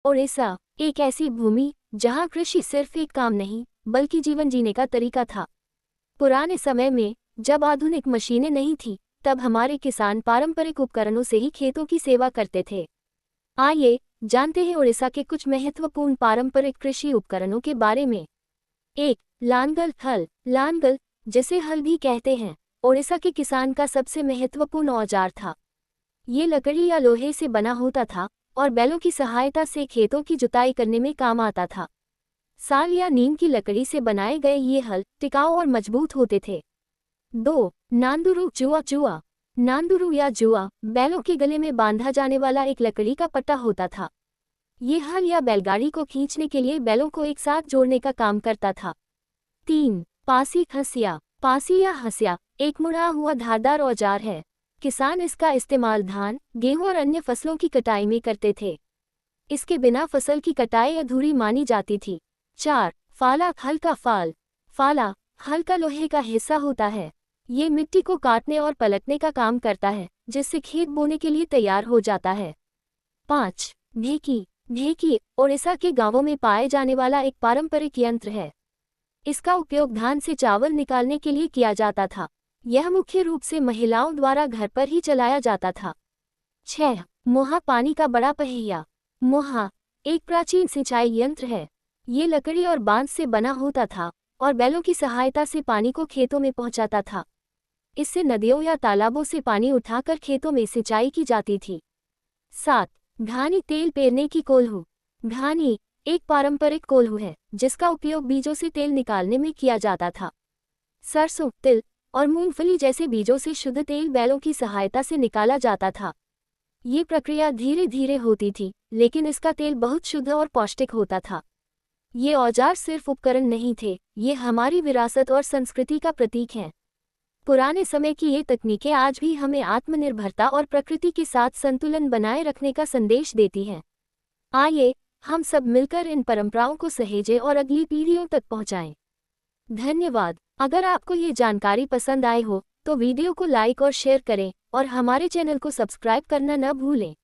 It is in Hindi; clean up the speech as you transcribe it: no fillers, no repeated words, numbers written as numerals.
ओडिशा एक ऐसी भूमि जहाँ कृषि सिर्फ एक काम नहीं बल्कि जीवन जीने का तरीका था। पुराने समय में जब आधुनिक मशीनें नहीं थीं, तब हमारे किसान पारंपरिक उपकरणों से ही खेतों की सेवा करते थे। आइए जानते हैं ओडिशा के कुछ महत्वपूर्ण पारंपरिक कृषि उपकरणों के बारे में। 1. लानगल हल। लानगल, जिसे हल भी कहते हैं, ओडिशा के किसान का सबसे महत्वपूर्ण औजार था। ये लकड़ी या लोहे से बना होता था और बैलों की सहायता से खेतों की जुताई करने में काम आता था। साल या नीम की लकड़ी से बनाए गए ये हल टिकाऊ और मजबूत होते थे। 2. नांदुरू जुआ। जुआ नांदुरू या जुआ बैलों के गले में बांधा जाने वाला एक लकड़ी का पट्टा होता था। ये हल या बैलगाड़ी को खींचने के लिए बैलों को एक साथ जोड़ने का काम करता था। 3. पासी हंसिया। पासी या हंसिया एक मुड़ा हुआ धारदार औजार है। किसान इसका इस्तेमाल धान, गेहूं और अन्य फसलों की कटाई में करते थे। इसके बिना फसल की कटाई अधूरी मानी जाती थी। 4. फाला। हल का फाल। फाला हल का लोहे का हिस्सा होता है। ये मिट्टी को काटने और पलटने का काम करता है, जिससे खेत बोने के लिए तैयार हो जाता है। 5. ढेकी। ढेकी ओडिशा के गांवों में पाए जाने वाला एक पारंपरिक यंत्र है। इसका उपयोग धान से चावल निकालने के लिए किया जाता था। यह मुख्य रूप से महिलाओं द्वारा घर पर ही चलाया जाता था। 6. मोहा। पानी का बड़ा पहिया। मोहा एक प्राचीन सिंचाई यंत्र है। ये लकड़ी और बांस से बना होता था और बैलों की सहायता से पानी को खेतों में पहुंचाता था। इससे नदियों या तालाबों से पानी उठाकर खेतों में सिंचाई की जाती थी। 7. घानी। तेल पेरने की कोल्हू। घानी एक पारंपरिक कोल्हू है जिसका उपयोग बीजों से तेल निकालने में किया जाता था। सरसों, तिल और मूंगफली जैसे बीजों से शुद्ध तेल बैलों की सहायता से निकाला जाता था। ये प्रक्रिया धीरे धीरे होती थी, लेकिन इसका तेल बहुत शुद्ध और पौष्टिक होता था। ये औजार सिर्फ उपकरण नहीं थे, ये हमारी विरासत और संस्कृति का प्रतीक हैं। पुराने समय की ये तकनीकें आज भी हमें आत्मनिर्भरता और प्रकृति के साथ संतुलन बनाए रखने का संदेश देती हैं। आइए हम सब मिलकर इन परंपराओं को सहेजें और अगली पीढ़ियों तक पहुंचाएं। धन्यवाद। अगर आपको ये जानकारी पसंद आई हो तो वीडियो को लाइक और शेयर करें और हमारे चैनल को सब्सक्राइब करना न भूलें।